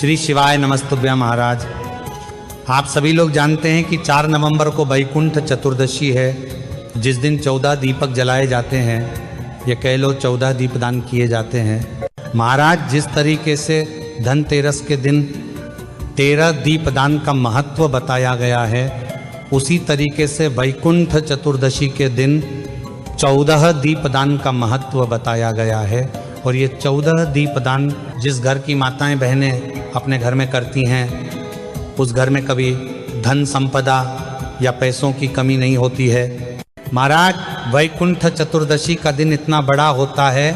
श्री शिवाय नमस्तुभ्यं महाराज। आप सभी लोग जानते हैं कि 4 नवंबर को वैकुंठ चतुर्दशी है, जिस दिन 14 दीपक जलाए जाते हैं, ये कह लो 14 दीपदान किए जाते हैं। महाराज जिस तरीके से धनतेरस के दिन 13 दीपदान का महत्व बताया गया है, उसी तरीके से वैकुंठ चतुर्दशी के दिन 14 दीपदान का महत्व बताया गया है। और ये 14 दीपदान जिस घर की माताएं बहनें अपने घर में करती हैं, उस घर में कभी धन संपदा या पैसों की कमी नहीं होती है। महाराज वैकुंठ चतुर्दशी का दिन इतना बड़ा होता है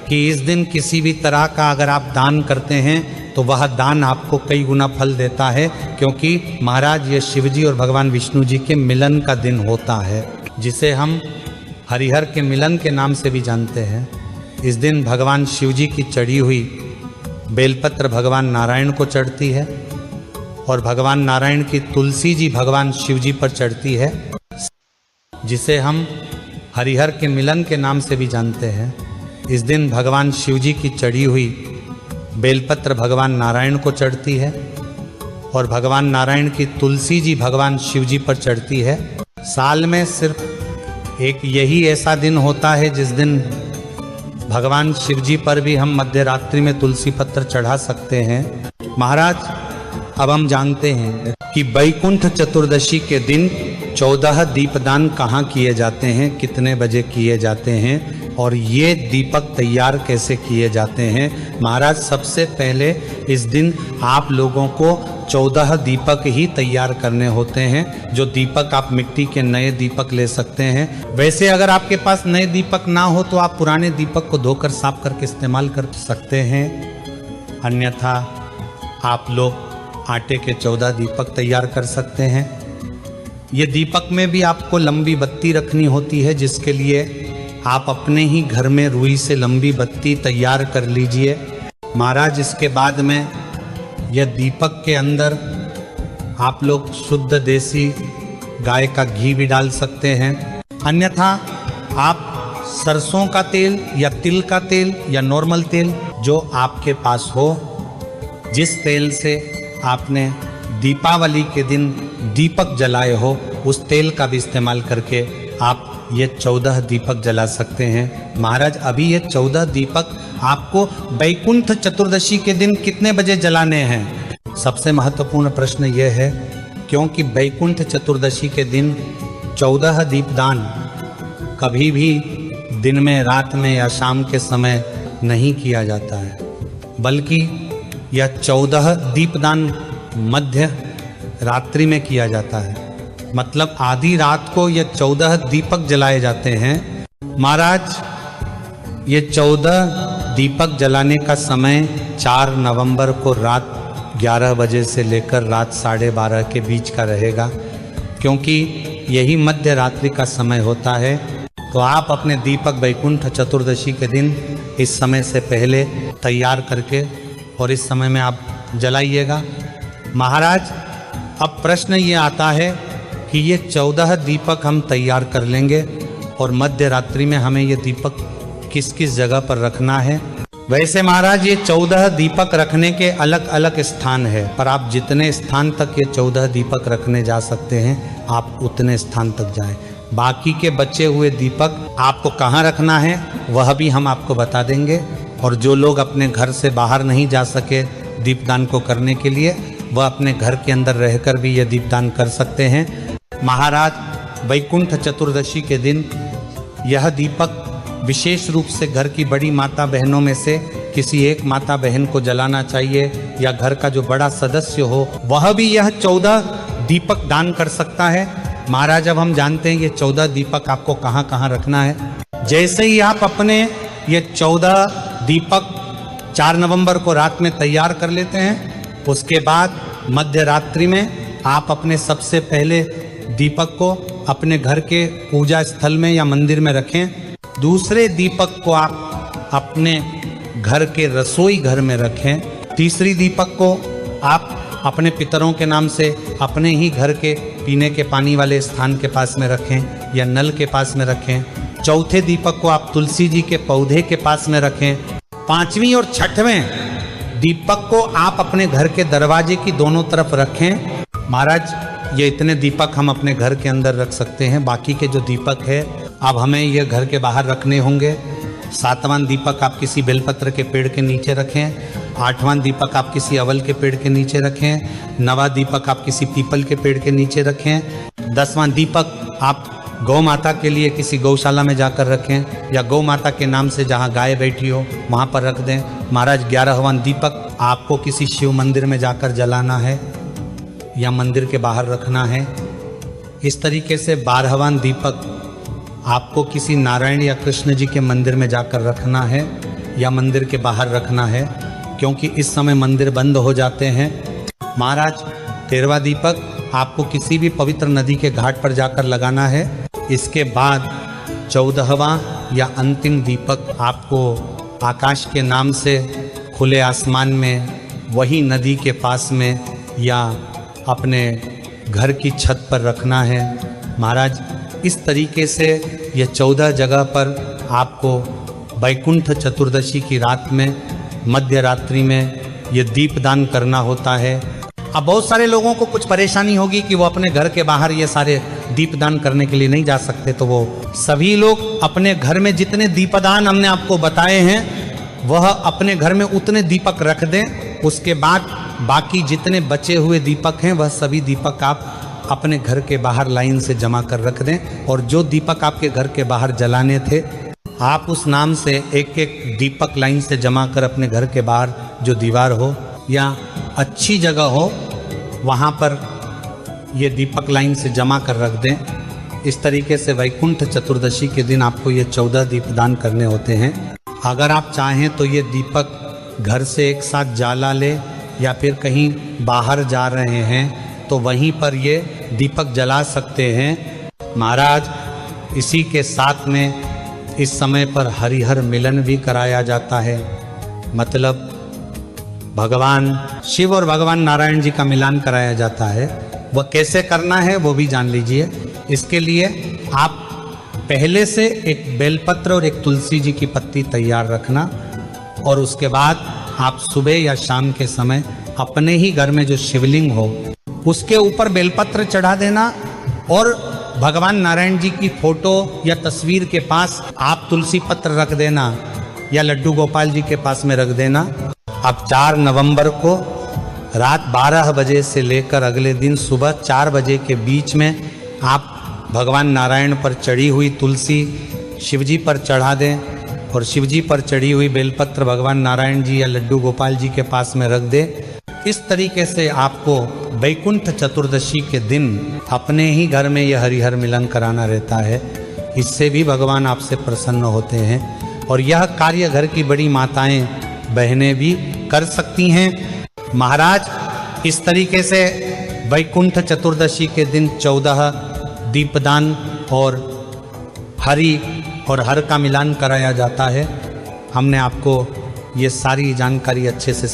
कि इस दिन किसी भी तरह का अगर आप दान करते हैं तो वह दान आपको कई गुना फल देता है, क्योंकि महाराज ये शिव जी और भगवान विष्णु जी के मिलन का दिन होता है, जिसे हम हरिहर के मिलन के नाम से भी जानते हैं। इस दिन भगवान शिव जी की चढ़ी हुई बेलपत्र भगवान नारायण को चढ़ती है और भगवान नारायण की तुलसी जी भगवान शिव जी पर चढ़ती है, जिसे हम हरिहर के मिलन के नाम से भी जानते हैं। इस दिन भगवान शिव जी की चढ़ी हुई बेलपत्र भगवान नारायण को चढ़ती है और भगवान नारायण की तुलसी जी भगवान शिव जी पर चढ़ती है। साल में सिर्फ एक यही ऐसा दिन होता है जिस दिन भगवान शिव जी पर भी हम मध्य रात्रि में तुलसी पत्र चढ़ा सकते हैं। महाराज अब हम जानते हैं कि वैकुंठ चतुर्दशी के दिन 14 दीपदान कहाँ किए जाते हैं, कितने बजे किए जाते हैं और ये दीपक तैयार कैसे किए जाते हैं। महाराज सबसे पहले इस दिन आप लोगों को 14 दीपक ही तैयार करने होते हैं। जो दीपक आप मिट्टी के नए दीपक ले सकते हैं। वैसे अगर आपके पास नए दीपक ना हो तो आप पुराने दीपक को धोकर साफ करके इस्तेमाल कर सकते हैं, अन्यथा आप लोग आटे के 14 दीपक तैयार कर सकते हैं। ये दीपक में भी आपको लंबी बत्ती रखनी होती है, जिसके लिए आप अपने ही घर में रुई से लंबी बत्ती तैयार कर लीजिए। महाराज इसके बाद में यह दीपक के अंदर आप लोग शुद्ध देसी गाय का घी भी डाल सकते हैं, अन्यथा आप सरसों का तेल या तिल का तेल या नॉर्मल तेल जो आपके पास हो, जिस तेल से आपने दीपावली के दिन दीपक जलाए हो, उस तेल का भी इस्तेमाल करके आप ये 14 दीपक जला सकते हैं। महाराज अभी ये 14 दीपक आपको वैकुंठ चतुर्दशी के दिन कितने बजे जलाने हैं? सबसे महत्वपूर्ण प्रश्न यह है, क्योंकि वैकुंठ चतुर्दशी के दिन 14 दीपदान कभी भी दिन में, रात में या शाम के समय नहीं किया जाता है, बल्कि यह 14 दीपदान मध्य रात्रि में किया जाता है। मतलब आधी रात को ये 14 दीपक जलाए जाते हैं। महाराज ये 14 दीपक जलाने का समय 4 नवंबर को रात 11 बजे से लेकर रात 12:30 के बीच का रहेगा, क्योंकि यही मध्य रात्रि का समय होता है। तो आप अपने दीपक वैकुंठ चतुर्दशी के दिन इस समय से पहले तैयार करके और इस समय में आप जलाइएगा। महाराज अब प्रश्न ये आता है कि ये 14 दीपक हम तैयार कर लेंगे और मध्य रात्रि में हमें ये दीपक किस किस जगह पर रखना है। वैसे महाराज ये 14 दीपक रखने के अलग अलग स्थान है, पर आप जितने स्थान तक ये 14 दीपक रखने जा सकते हैं, आप उतने स्थान तक जाएं। बाकी के बचे हुए दीपक आपको कहाँ रखना है वह भी हम आपको बता देंगे। और जो लोग अपने घर से बाहर नहीं जा सके दीपदान को करने के लिए, वह अपने घर के अंदर रहकर भी ये दीपदान कर सकते हैं। महाराज वैकुंठ चतुर्दशी के दिन यह दीपक विशेष रूप से घर की बड़ी माता बहनों में से किसी एक माता बहन को जलाना चाहिए, या घर का जो बड़ा सदस्य हो वह भी यह 14 दीपक दान कर सकता है। महाराज अब हम जानते हैं ये 14 दीपक आपको कहाँ कहाँ रखना है। जैसे ही आप अपने ये 14 दीपक 4 नवंबर को रात में तैयार कर लेते हैं, उसके बाद मध्य रात्रि में आप अपने सबसे पहले दीपक को अपने घर के पूजा स्थल में या मंदिर में रखें। दूसरे दीपक को आप अपने घर के रसोई घर में रखें। तीसरी दीपक को आप अपने पितरों के नाम से अपने ही घर के पीने के पानी वाले स्थान के पास में रखें या नल के पास में रखें। चौथे दीपक को आप तुलसी जी के पौधे के पास में रखें। 5वें और 6वें दीपक को आप अपने घर के दरवाजे की दोनों तरफ रखें। महाराज ये इतने दीपक हम अपने घर के अंदर रख सकते हैं, बाकी के जो दीपक है अब हमें ये घर के बाहर रखने होंगे। 7वां दीपक आप किसी बेलपत्र के पेड़ के नीचे रखें। 8वां दीपक आप किसी अवल के पेड़ के नीचे रखें। 9वां दीपक आप किसी पीपल के पेड़ के नीचे रखें। 10वां दीपक आप गौ माता के लिए किसी गौशाला में जाकर रखें, या गौ माता के नाम से जहाँ गाय बैठी हो वहाँ पर रख दें। महाराज 11वां दीपक आपको किसी शिव मंदिर में जाकर जलाना है या मंदिर के बाहर रखना है। इस तरीके से 12वां दीपक आपको किसी नारायण या कृष्ण जी के मंदिर में जाकर रखना है या मंदिर के बाहर रखना है, क्योंकि इस समय मंदिर बंद हो जाते हैं। महाराज 13वां दीपक आपको किसी भी पवित्र नदी के घाट पर जाकर लगाना है। इसके बाद 14वां या अंतिम दीपक आपको आकाश के नाम से खुले आसमान में, वही नदी के पास में या अपने घर की छत पर रखना है। महाराज इस तरीके से ये 14 जगह पर आपको वैकुंठ चतुर्दशी की रात में, मध्य रात्रि में ये दीपदान करना होता है। अब बहुत सारे लोगों को कुछ परेशानी होगी कि वो अपने घर के बाहर ये सारे दीपदान करने के लिए नहीं जा सकते, तो वो सभी लोग अपने घर में जितने दीपदान हमने आपको बताए हैं वह अपने घर में उतने दीपक रख दें। उसके बाद बाकी जितने बचे हुए दीपक हैं वह सभी दीपक आप अपने घर के बाहर लाइन से जमा कर रख दें। और जो दीपक आपके घर के बाहर जलाने थे आप उस नाम से एक एक दीपक लाइन से जमा कर अपने घर के बाहर जो दीवार हो या अच्छी जगह हो वहाँ पर ये दीपक लाइन से जमा कर रख दें। इस तरीके से वैकुंठ चतुर्दशी के दिन आपको ये 14 दीपदान करने होते हैं। अगर आप चाहें तो ये दीपक घर से एक साथ जला ले, या फिर कहीं बाहर जा रहे हैं तो वहीं पर ये दीपक जला सकते हैं। महाराज इसी के साथ में इस समय पर हरिहर मिलन भी कराया जाता है, मतलब भगवान शिव और भगवान नारायण जी का मिलान कराया जाता है। वह कैसे करना है वो भी जान लीजिए। इसके लिए आप पहले से एक बेलपत्र और एक तुलसी जी की पत्ती तैयार रखना, और उसके बाद आप सुबह या शाम के समय अपने ही घर में जो शिवलिंग हो उसके ऊपर बेलपत्र चढ़ा देना, और भगवान नारायण जी की फोटो या तस्वीर के पास आप तुलसी पत्र रख देना या लड्डू गोपाल जी के पास में रख देना। अब 4 नवंबर को रात 12 बजे से लेकर अगले दिन सुबह 4 बजे के बीच में आप भगवान नारायण पर चढ़ी हुई तुलसी शिवजी पर चढ़ा दें, और शिवजी पर चढ़ी हुई बेलपत्र भगवान नारायण जी या लड्डू गोपाल जी के पास में रख दें। इस तरीके से आपको वैकुंठ चतुर्दशी के दिन अपने ही घर में यह हरिहर मिलन कराना रहता है। इससे भी भगवान आपसे प्रसन्न होते हैं, और यह कार्य घर की बड़ी माताएं बहनें भी कर सकती हैं। महाराज इस तरीके से वैकुंठ चतुर्दशी के दिन 14 दीपदान और हरि और हर का मिलान कराया जाता है। हमने आपको ये सारी जानकारी अच्छे से